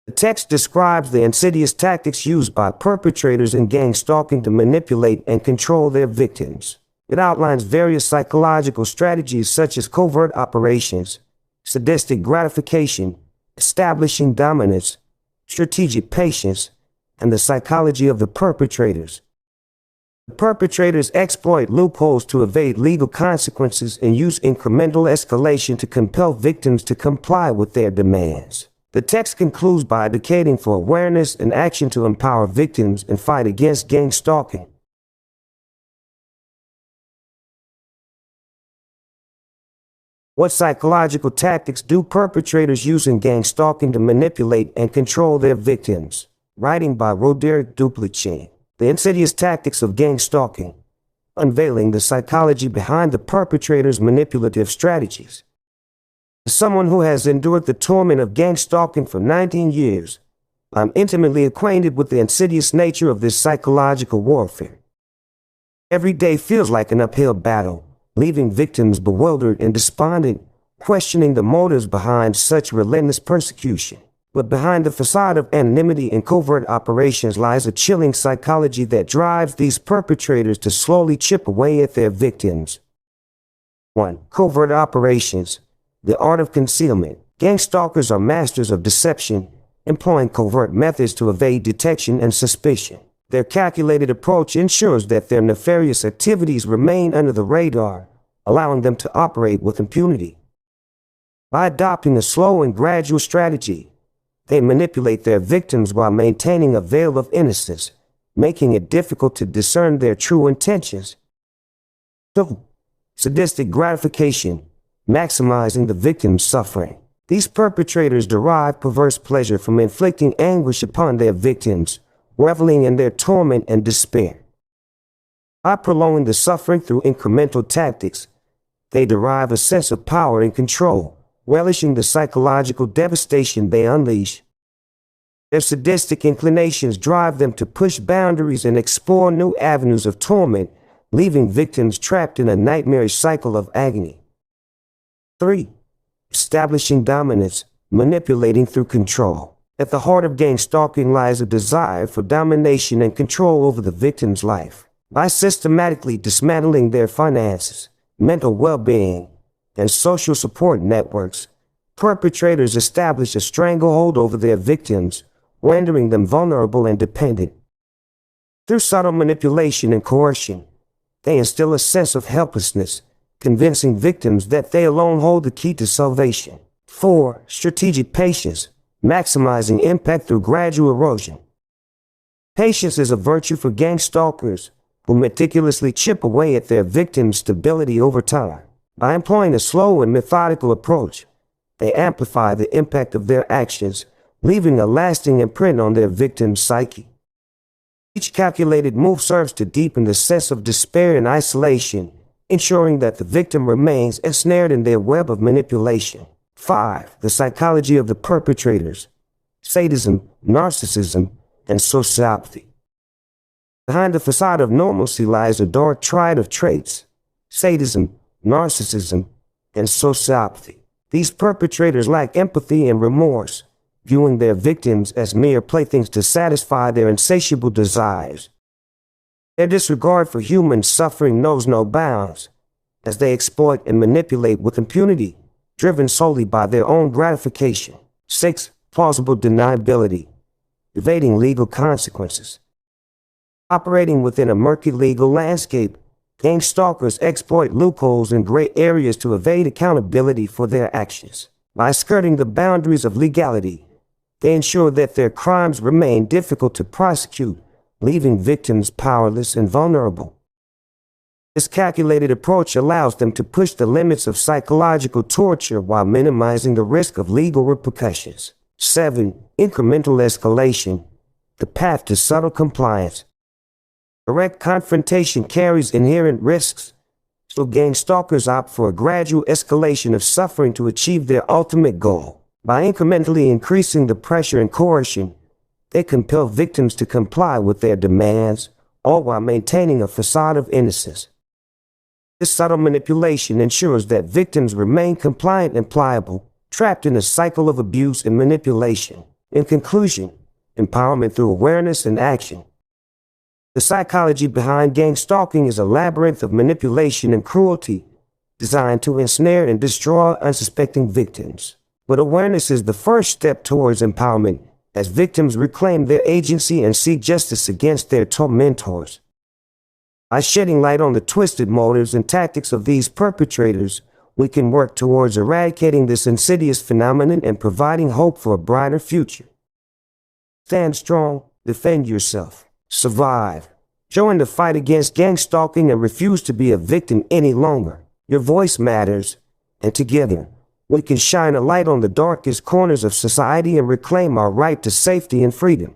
The text describes the insidious tactics used by perpetrators in gang stalking to manipulate and control their victims. It outlines various psychological strategies such as covert operations, sadistic gratification, establishing dominance, strategic patience, and the psychology of the perpetrators. The perpetrators exploit loopholes to evade legal consequences and use incremental escalation to compel victims to comply with their demands. The text concludes by advocating for awareness and action to empower victims and fight against gang stalking. What psychological tactics do perpetrators use in gang stalking to manipulate and control their victims? Writing by RODERICK, DUPLECHAIN. The insidious tactics of gang stalking, unveiling the psychology behind the perpetrator's manipulative strategies. As someone who has endured the torment of gang stalking for 19 years, I'm intimately acquainted with the insidious nature of this psychological warfare. Every day feels like an uphill battle, leaving victims bewildered and despondent, questioning the motives behind such relentless persecution. But behind the facade of anonymity and covert operations lies a chilling psychology that drives these perpetrators to slowly chip away at their victims. 1. Covert operations. The art of concealment. Gang stalkers are masters of deception, employing covert methods to evade detection and suspicion. Their calculated approach ensures that their nefarious activities remain under the radar, allowing them to operate with impunity. By adopting a slow and gradual strategy, they manipulate their victims while maintaining a veil of innocence, making it difficult to discern their true intentions. 2. Sadistic gratification. Maximizing the victim's suffering. These perpetrators derive perverse pleasure from inflicting anguish upon their victims, reveling in their torment and despair. By prolonging the suffering through incremental tactics, they derive a sense of power and control, relishing the psychological devastation they unleash. Their sadistic inclinations drive them to push boundaries and explore new avenues of torment, leaving victims trapped in a nightmarish cycle of agony. 3. Establishing dominance, manipulating through control. At the heart of gang stalking lies a desire for domination and control over the victim's life. By systematically dismantling their finances, mental well-being, and social support networks, perpetrators establish a stranglehold over their victims, rendering them vulnerable and dependent. Through subtle manipulation and coercion, they instill a sense of helplessness, convincing victims that they alone hold the key to salvation. 4. Strategic patience, maximizing impact through gradual erosion. Patience is a virtue for gang stalkers, who meticulously chip away at their victims' stability over time. By employing a slow and methodical approach, they amplify the impact of their actions, leaving a lasting imprint on their victim's psyche. Each calculated move serves to deepen the sense of despair and isolation, ensuring that the victim remains ensnared in their web of manipulation. 5. The psychology of the perpetrators. Sadism, narcissism, and sociopathy. Behind the facade of normalcy lies a dark triad of traits: sadism, narcissism, and sociopathy. These perpetrators lack empathy and remorse, viewing their victims as mere playthings to satisfy their insatiable desires. Their disregard for human suffering knows no bounds, as they exploit and manipulate with impunity, driven solely by their own gratification. 6. Plausible deniability, evading legal consequences. Operating within a murky legal landscape, gang stalkers exploit loopholes and gray areas to evade accountability for their actions. By skirting the boundaries of legality, they ensure that their crimes remain difficult to prosecute, leaving victims powerless and vulnerable. This calculated approach allows them to push the limits of psychological torture while minimizing the risk of legal repercussions. 7. Incremental escalation, the path to subtle compliance. Direct confrontation carries inherent risks, so gang stalkers opt for a gradual escalation of suffering to achieve their ultimate goal. By incrementally increasing the pressure and coercion, they compel victims to comply with their demands, all while maintaining a facade of innocence. This subtle manipulation ensures that victims remain compliant and pliable, trapped in a cycle of abuse and manipulation. In conclusion, empowerment through awareness and action. The psychology behind gang stalking is a labyrinth of manipulation and cruelty designed to ensnare and destroy unsuspecting victims. But awareness is the first step towards empowerment, as victims reclaim their agency and seek justice against their tormentors. By shedding light on the twisted motives and tactics of these perpetrators, we can work towards eradicating this insidious phenomenon and providing hope for a brighter future. Stand strong, defend yourself, survive. Join the fight against gang stalking and refuse to be a victim any longer. Your voice matters, and together, we can shine a light on the darkest corners of society and reclaim our right to safety and freedom.